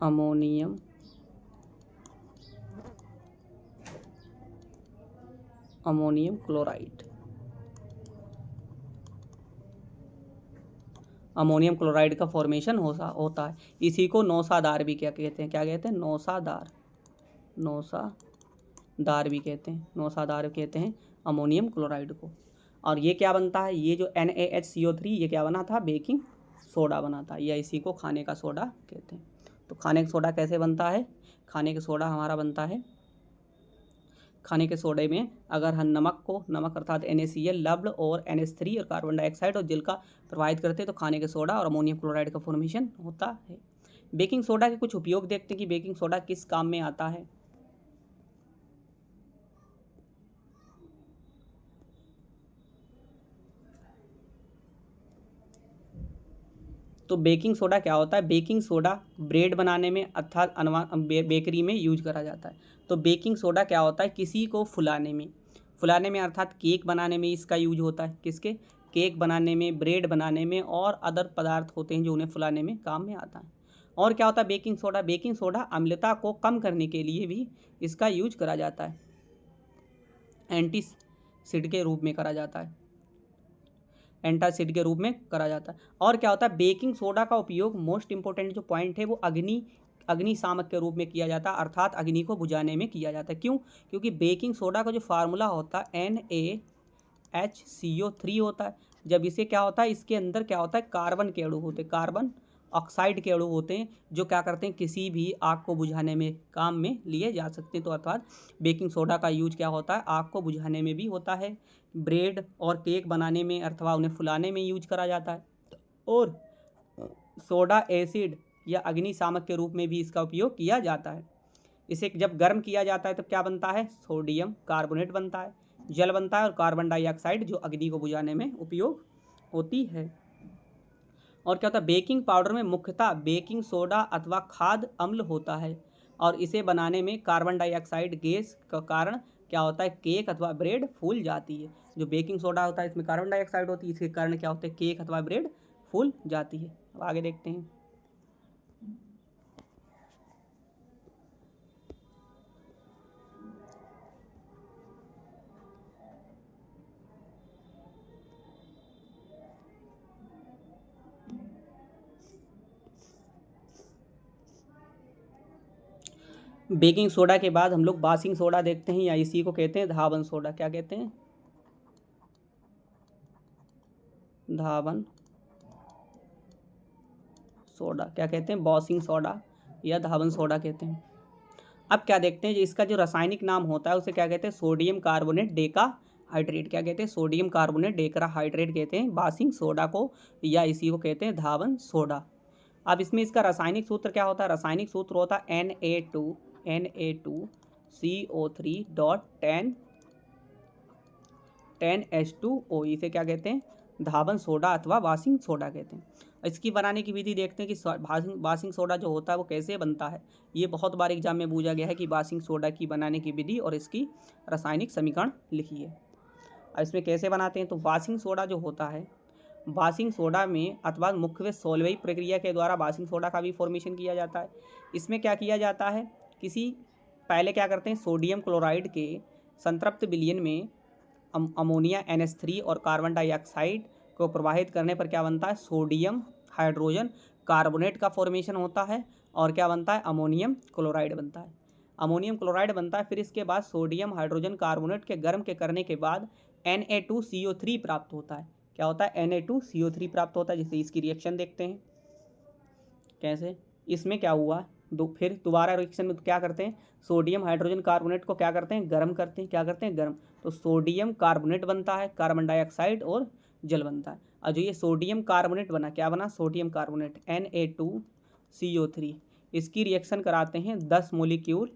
ammonium ammonium chloride. Ammonium chloride का फॉर्मेशन होता है। इसी को नौसादार भी क्या कहते हैं? क्या कहते हैं? नौसादार भी कहते हैं। नौसादार कहते हैं अमोनियम क्लोराइड को। और ये क्या बनता है? ये जो NaHCO3 ये क्या बना था? बेकिंग सोडा बना था, या इसी को खाने का सोडा कहते हैं। तो खाने का सोडा कैसे बनता है? खाने का सोडा हमारा बनता है, खाने के सोडे में अगर हम नमक अर्थात NaCl, लवण और NH3 और कार्बन डाइऑक्साइड और जल का प्रवाहित करते हैं तो खाने के सोडा और अमोनियम क्लोराइड का फॉर्मेशन होता है। बेकिंग सोडा के कुछ उपयोग देखते हैं कि बेकिंग सोडा किस काम में आता है। तो बेकिंग सोडा क्या होता है? बेकिंग सोडा ब्रेड बनाने में अर्थात बेकरी में यूज करा जाता है। तो बेकिंग सोडा क्या होता है? किसी को फुलाने में अर्थात केक बनाने में इसका यूज होता है। किसके? केक बनाने में, ब्रेड बनाने में, और अदर पदार्थ होते हैं जो उन्हें फुलाने में काम में आता है। और क्या होता है बेकिंग सोडा? बेकिंग सोडा अम्लता को कम करने के लिए भी इसका यूज करा जाता है, एंटीसिड के रूप में करा जाता है, एंटासिड के रूप में करा जाता है। और क्या होता है? बेकिंग सोडा का उपयोग, मोस्ट इंपॉर्टेंट जो पॉइंट है, वो अग्निशामक के रूप में किया जाता है, अर्थात अग्नि को बुझाने में किया जाता है। क्यों? क्योंकि बेकिंग सोडा का जो फार्मूला होता है NaHCO3 होता है। जब इसे क्या होता है, इसके अंदर क्या होता है, कार्बन के अणु होते हैं, कार्बन ऑक्साइड के अणु होते हैं, जो क्या करते हैं, किसी भी आग को बुझाने में काम में लिए जा सकते हैं। तो अर्थात बेकिंग सोडा का यूज क्या होता है? आग को बुझाने में भी होता है, ब्रेड और केक बनाने में अथवा उन्हें फुलाने में यूज करा जाता है, और सोडा एसिड या अग्निशामक के रूप में भी इसका उपयोग किया जाता है। इसे जब गर्म किया जाता है तब क्या बनता है? सोडियम कार्बोनेट बनता है, जल बनता है, और कार्बन डाइऑक्साइड जो अग्नि को बुझाने में उपयोग होती है। और क्या होता है, बेकिंग पाउडर में मुख्यतः बेकिंग सोडा अथवा खाद्य अम्ल होता है और इसे बनाने में कार्बन डाइऑक्साइड गैस का कारण क्या होता है, केक अथवा ब्रेड फूल जाती है। जो बेकिंग सोडा होता है इसमें कार्बन डाइऑक्साइड होती है, इसके कारण क्या होता है, केक अथवा ब्रेड फूल जाती है। अब आगे देखते हैं। बेकिंग सोडा के बाद हम लोग बासिंग सोडा देखते हैं, या इसी को कहते हैं धावन सोडा। क्या कहते हैं, धावन सोडा। क्या कहते हैं, बॉसिंग सोडा या धावन सोडा कहते हैं। अब क्या देखते हैं, इसका जो रासायनिक नाम होता है उसे क्या कहते हैं, सोडियम कार्बोनेट डेका हाइड्रेट। क्या कहते हैं, सोडियम कार्बोनेट डेका हाइड्रेट कहते हैं बासिंग सोडा को, या इसी को कहते हैं धावन सोडा। अब इसमें इसका रासायनिक सूत्र क्या होता है, रासायनिक सूत्र होता है Na2CO3 डॉट 10H2O। इसे क्या कहते हैं, धावन सोडा अथवा बासिंग सोडा कहते हैं। इसकी बनाने की विधि देखते हैं कि बासिंग सोडा जो होता है वो कैसे बनता है। ये बहुत बार एग्जाम में पूछा गया है कि बासिंग सोडा की बनाने की विधि और इसकी रासायनिक समीकरण लिखिए। अब इसमें कैसे बनाते हैं, तो बासिंग सोडा जो होता है, बासिंग सोडा में अथवा मुख्य सोलवेई प्रक्रिया के द्वारा बासिंग सोडा का भी फॉर्मेशन किया जाता है। इसमें क्या किया जाता है, पहले क्या करते हैं, सोडियम क्लोराइड के संतृप्त विलयन में अमोनिया NH3 और कार्बन डाइऑक्साइड को प्रवाहित करने पर क्या बनता है, सोडियम हाइड्रोजन कार्बोनेट का फॉर्मेशन होता है और क्या बनता है, अमोनियम क्लोराइड बनता है। अमोनियम क्लोराइड बनता है, फिर इसके बाद सोडियम हाइड्रोजन कार्बोनेट के गर्म के करने के बाद Na2CO3 प्राप्त होता है। क्या होता है, Na2CO3 प्राप्त होता है। जिससे इसकी रिएक्शन देखते हैं कैसे। इसमें क्या हुआ, फिर दोबारा रिएक्शन में क्या करते हैं, सोडियम हाइड्रोजन कार्बोनेट को क्या करते हैं, गर्म करते हैं। क्या करते हैं, गर्म। तो सोडियम कार्बोनेट बनता है, कार्बन डाइऑक्साइड और जल बनता है। और जो ये सोडियम कार्बोनेट बना, क्या बना, सोडियम कार्बोनेट Na2CO3। इसकी रिएक्शन कराते हैं 10 मोलिक्यूल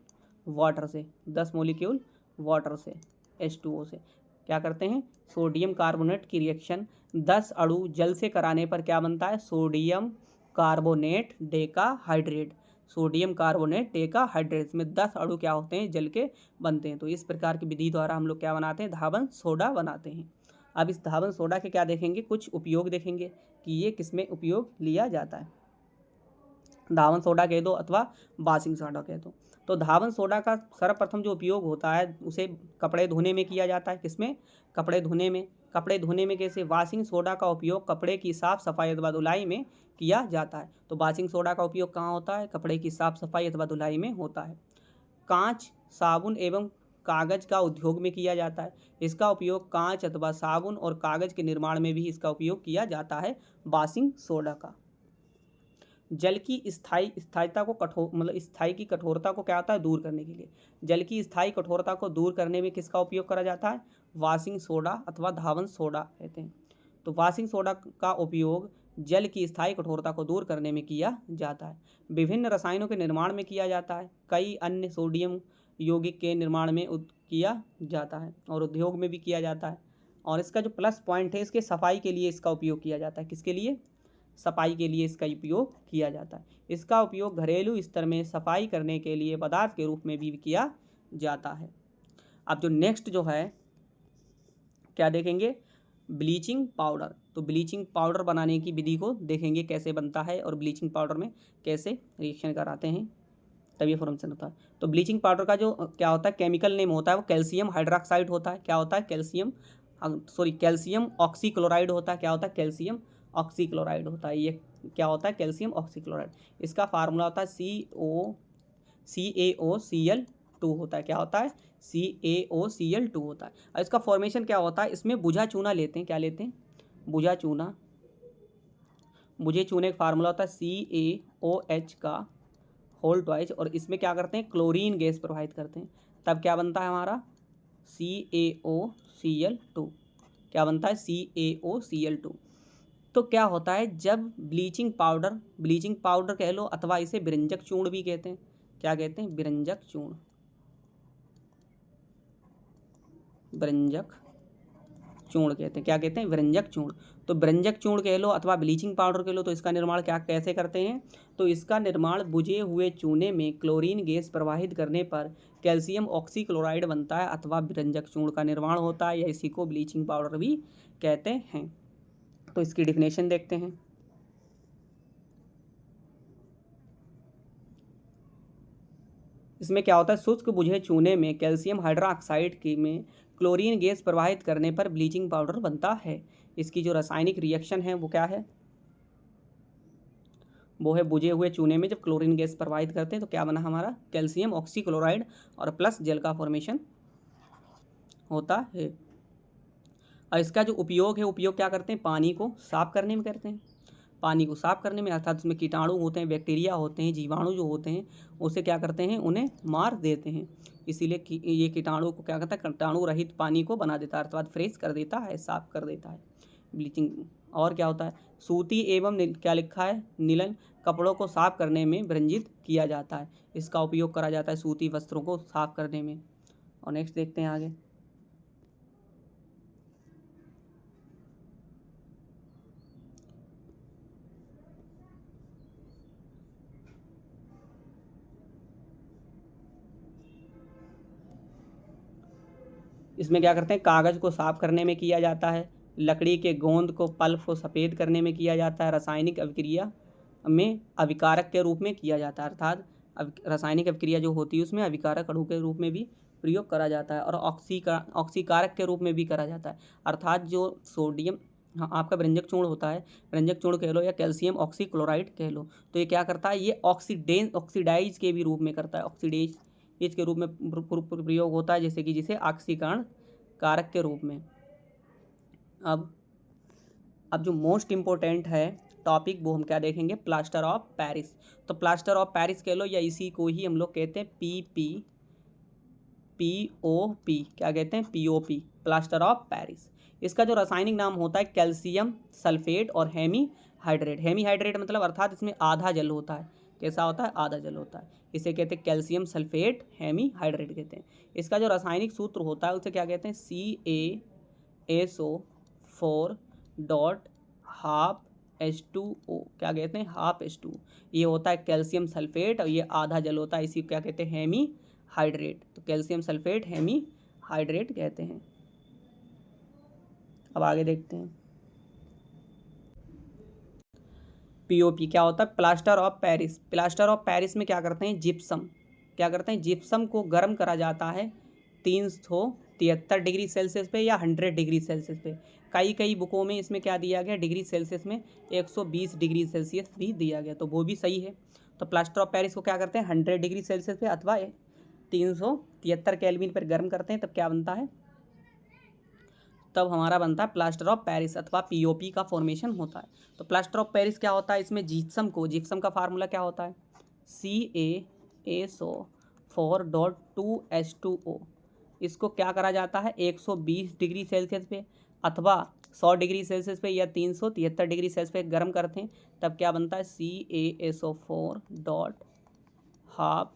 वाटर से, 10 मोलिक्यूल वाटर से, H2O से। क्या करते हैं, सोडियम कार्बोनेट की रिएक्शन 10 अणु जल से कराने पर क्या बनता है, sodium carbonate Deka hydrate. Sodium carbonate Deka hydrate में 10 अणु क्या होते हैं, जल के बनते हैं। तो इस प्रकार की विधि द्वारा हम लोग क्या बनाते हैं, धावन सोडा बनाते हैं। अब इस धावन सोडा के क्या देखेंगे, कुछ उपयोग देखेंगे कि ये किसमें उपयोग लिया जाता है। धावन सोडा कह दो अथवा बासिंग सोडा कह दो। तो धावन सोडा का सर्वप्रथम जो उपयोग होता है उसे कपड़े धोने में किया जाता है। किसमें, कपड़े धोने में। कपड़े धोने में कैसे, वाशिंग सोडा का उपयोग कपड़े की साफ सफाई अथवा धुलाई में किया जाता है। तो वाशिंग सोडा का उपयोग कहाँ होता है, कपड़े की साफ सफाई अथवा धुलाई में होता है। कांच, साबुन एवं कागज का उद्योग में किया जाता है। इसका उपयोग कांच अथवा साबुन और कागज के निर्माण में भी इसका उपयोग किया जाता है वाशिंग सोडा का। जल की स्थायिता को स्थायी की कठोरता को क्या होता है, दूर करने के लिए। जल की स्थायी कठोरता को दूर करने में किसका उपयोग करा जाता है, वाशिंग सोडा अथवा धावन सोडा कहते हैं। तो वाशिंग सोडा का उपयोग जल की स्थायी कठोरता को दूर करने में किया जाता है। विभिन्न रसायनों के निर्माण में किया जाता है। कई अन्य सोडियम यौगिक के निर्माण में किया जाता है और उद्योग में भी किया जाता है। और इसका जो प्लस पॉइंट है, इसके सफाई के लिए इसका उपयोग किया जाता है। किसके लिए, सफाई के लिए इसका उपयोग किया जाता है। इसका उपयोग घरेलू स्तर में सफाई करने के लिए पदार्थ के रूप में भी किया जाता है। अब जो नेक्स्ट जो है क्या देखेंगे, ब्लीचिंग पाउडर। तो ब्लीचिंग पाउडर बनाने की विधि को देखेंगे कैसे बनता है और ब्लीचिंग पाउडर में कैसे रिएक्शन कराते हैं, तभी फॉर्मेशन होता है। तो ब्लीचिंग पाउडर का जो क्या होता है, केमिकल नेम होता है वो कैल्शियम हाइड्रोक्साइड होता है। क्या होता है, कैल्शियम ऑक्सीक्लोराइड होता है। क्या होता है, कैल्शियम ऑक्सीक्लोराइड होता है। ये क्या होता है, कैल्शियम ऑक्सीक्लोराइड। इसका फार्मूला होता है CaOCl2 होता है। क्या होता है, CaOCl2 होता है। और इसका फॉर्मेशन क्या होता है, इसमें बुझा चूना लेते हैं। क्या लेते हैं, बुझा चूना। बुझे चूने का फार्मूला होता है CaOH का होल ट्वाइस, और इसमें क्या करते हैं, क्लोरीन गैस प्रवाहित करते हैं। तब क्या बनता है हमारा, CaOCl2। क्या बनता है, CaOCl2। तो क्या होता है, जब ब्लीचिंग पाउडर कह लो अथवा इसे विरंजक चूर्ण भी कहते हैं। क्या कहते हैं, विरंजक चूर्ण कहते हैं। क्या कहते हैं? व्यंजक चूर्ण। तो व्यंजक चूर्ण कह लो अथवा ब्लीचिंग पाउडर कह लो, तो इसका निर्माण क्या कैसे करते हैं? तो इसका निर्माण बुझे हुए चूने में क्लोरीन गैस प्रवाहित करने पर कैल्शियम ऑक्सीक्लोराइड बनता है अथवा व्यंजक चूर्ण का निर्माण होता है, या इसी को ब्लीचिंग पाउडर भी कहते हैं। तो इसकी डिफिनेशन देखते हैं। इसमें क्या होता है? शुष्क बुझे चूने में कैल्शियम हाइड्रोक्साइड की में क्लोरीन गैस प्रवाहित करने पर ब्लीचिंग पाउडर बनता है। इसकी जो रासायनिक रिएक्शन है वो क्या है? वो है बुझे हुए चूने में जब क्लोरीन गैस प्रवाहित करते हैं तो क्या बना हमारा? कैल्शियम ऑक्सीक्लोराइड और प्लस जेल का फॉर्मेशन होता है। और इसका जो उपयोग है, उपयोग क्या करते हैं? पानी को साफ करने में करते हैं। पानी को साफ करने में, अर्थात उसमें कीटाणु होते हैं, बैक्टीरिया होते हैं, जीवाणु जो होते हैं उसे क्या करते हैं? उन्हें मार देते हैं। इसीलिए ये कीटाणु को क्या करता है? कीटाणु रहित पानी को बना देता है, अर्थात फ्रेश कर देता है, साफ कर देता है ब्लीचिंग। और क्या होता है? सूती एवं क्या लिखा है? नीलन कपड़ों को साफ करने में व्यंजित किया जाता है। इसका उपयोग करा जाता है सूती वस्त्रों को साफ करने में। और नेक्स्ट देखते हैं आगे। इसमें क्या करते हैं? कागज़ को साफ करने में किया जाता है, लकड़ी के गोंद को पल्प को सफ़ेद करने में किया जाता है, रासायनिक अभिक्रिया में अभिकारक के रूप में किया जाता है, अर्थात रासायनिक अभिक्रिया जो होती है उसमें अभिकारक अणु के रूप में भी प्रयोग करा जाता है, और ऑक्सीकारक के रूप में भी करा जाता है, अर्थात जो सोडियम, हाँ आपका व्यंजक चूर्ण होता है, व्यंजक चूर्ण कह लो या कैल्शियम ऑक्सीक्लोराइड कह लो, तो ये क्या करता है? ये ऑक्सीडाइज के भी रूप में करता है, ऑक्सीडेज इसके रूप में प्रयोग होता है, जैसे कि जिसे ऑक्सीकरण कारक के रूप में। अब जो मोस्ट इम्पोर्टेंट है टॉपिक वो हम क्या देखेंगे? Plaster of Paris. तो प्लास्टर ऑफ पेरिस कह लो या इसी को ही हम लोग कहते हैं POP, क्या कहते हैं? POP, plaster of Paris. इसका जो रासायनिक नाम होता है कैल्शियम सल्फेट और हेमी हाइड्रेट मतलब अर्थात इसमें आधा जल होता है। कैसा होता है? आधा जल होता है। इसे कहते हैं कैल्शियम सल्फेट हेमी हाइड्रेट कहते हैं। इसका जो रासायनिक सूत्र होता है उसे क्या कहते हैं? CaSO4 डॉट हाफ H2O, क्या कहते हैं? Half H2। ये होता है कैल्शियम सल्फेट और ये आधा जल होता है, इसी को क्या कहते हैं? Hemihydrate. तो कैल्शियम सल्फेट हेमी हाइड्रेट कहते हैं। अब आगे देखते हैं। POP क्या होता है? Plaster of Paris. Plaster of Paris में क्या करते हैं? जिप्सम, क्या करते हैं? जिप्सम को गर्म करा जाता है 373 डिग्री सेल्सियस पे या 100 डिग्री सेल्सियस पे। कई बुकों में इसमें क्या दिया गया? डिग्री सेल्सियस में 120 डिग्री सेल्सियस भी दिया गया, तो वो भी सही है। तो प्लास्टर ऑफ पेरिस को क्या करते हैं? 100 डिग्री सेल्सियस पे अथवा 373 केल्विन पर गर्म करते हैं, तब क्या बनता है? तब हमारा बनता है प्लास्टर ऑफ पेरिस अथवा POP का फॉर्मेशन होता है। तो प्लास्टर ऑफ पेरिस क्या होता है? इसमें जिप्सम का फार्मूला क्या होता है? CaSO4.2H2O। इसको क्या करा जाता है? 120 डिग्री सेल्सियस पे अथवा 100 डिग्री सेल्सियस पे या 373 डिग्री सेल्सियस पे गर्म करते हैं, तब क्या बनता है? CaSO4 dot half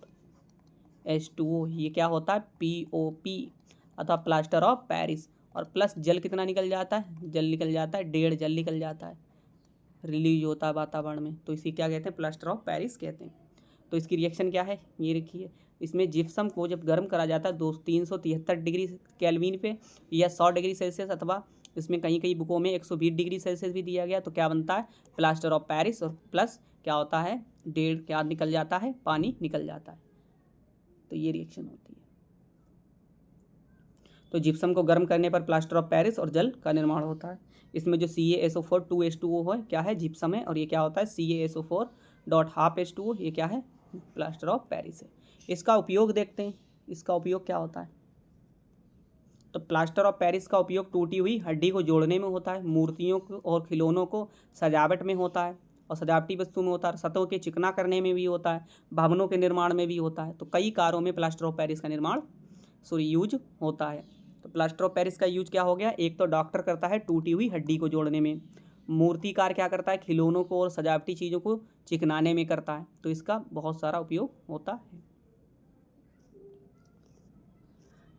H2O। ये क्या होता है? POP अथवा प्लास्टर ऑफ पेरिस। और प्लस जल कितना निकल जाता है? जल निकल जाता है 1.5 जल निकल जाता है, रिलीज होता है वातावरण में, तो इसी क्या कहते हैं? प्लास्टर ऑफ पेरिस कहते हैं। तो इसकी रिएक्शन क्या है? ये देखिए, इसमें जिप्सम को जब गर्म करा जाता है 373 डिग्री केल्विन पे या 100 डिग्री सेल्सियस, अथवा इसमें कई बुकों में 120 डिग्री सेल्सियस भी दिया गया, तो क्या बनता है? Plaster of Paris. और प्लस क्या होता है? 1.5 क्या निकल जाता है? पानी निकल जाता है। तो ये रिएक्शन होती है। तो जिप्सम को गर्म करने पर प्लास्टर ऑफ पेरिस और जल का निर्माण होता है। इसमें जो CaSO4 2H2O है, क्या है? जिप्सम है, और ये क्या होता है? CaSO4 डॉट हाफ H2O, ये क्या है? प्लास्टर ऑफ पेरिस है। इसका उपयोग देखते हैं, इसका उपयोग क्या होता है? तो प्लास्टर ऑफ पेरिस का उपयोग टूटी हुई हड्डी को जोड़ने में होता है, मूर्तियों को और खिलौनों को सजावट में होता है और सजावटी वस्तु में होता है, सतहों के चिकना करने में भी होता है, भवनों के निर्माण में भी होता है। तो कई कार्यों में प्लास्टर ऑफ पेरिस का निर्माण यूज होता है। तो प्लास्टर ऑफ पेरिस का यूज क्या हो गया? एक तो डॉक्टर करता है टूटी हुई हड्डी को जोड़ने में, मूर्तिकार क्या करता है? खिलौनों को और सजावटी चीज़ों को चिकनाने में करता है। तो इसका बहुत सारा उपयोग होता है।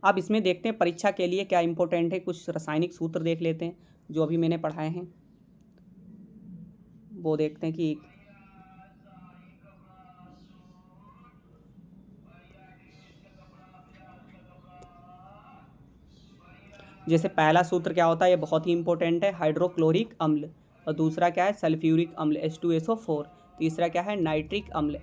अब इसमें देखते हैं परीक्षा के लिए क्या इंपॉर्टेंट है, कुछ रासायनिक सूत्र देख लेते हैं जो अभी मैंने पढ़ाए हैं, वो देखते हैं कि जैसे पहला सूत्र क्या होता है, ये बहुत ही इंपॉर्टेंट है, हाइड्रोक्लोरिक अम्ल। और दूसरा क्या है, सल्फ्यूरिक अम्ल H2SO4। तीसरा क्या है, नाइट्रिक अम्ल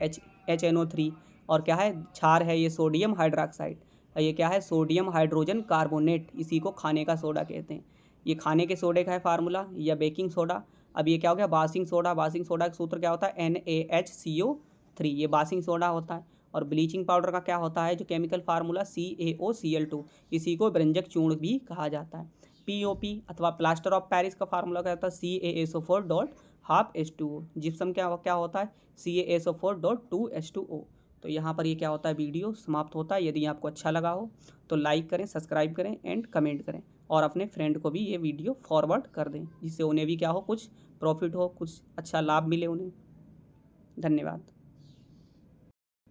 HNO3। और क्या है, क्षार है ये सोडियम हाइड्रोक्साइड। और ये क्या है, सोडियम हाइड्रोजन कार्बोनेट, इसी को खाने का सोडा कहते हैं। ये खाने के सोडे का है फार्मूला, या बेकिंग सोडा। अब ये क्या हो गया, बासिंग सोडा। बासिंग सोडा का सूत्र क्या होता है, NaHCO3, ये बासिंग सोडा होता है। और ब्लीचिंग पाउडर का क्या होता है जो केमिकल फार्मूला, CaOCl2, इसी को व्यंजक चूर्ण भी कहा जाता है। POP अथवा प्लास्टर ऑफ पेरिस का फार्मूला क्या होता है, CaSO4.12H2O। जिप्सम क्या क्या होता है, CaSO4.2H2O। तो यहाँ पर ये क्या होता है, वीडियो समाप्त होता है। यदि आपको अच्छा लगा हो तो लाइक करें, सब्सक्राइब करें एंड कमेंट करें, और अपने फ्रेंड को भी ये वीडियो फॉरवर्ड कर दें, जिससे उन्हें भी क्या हो, कुछ प्रॉफिट हो, कुछ अच्छा लाभ मिले उन्हें। धन्यवाद।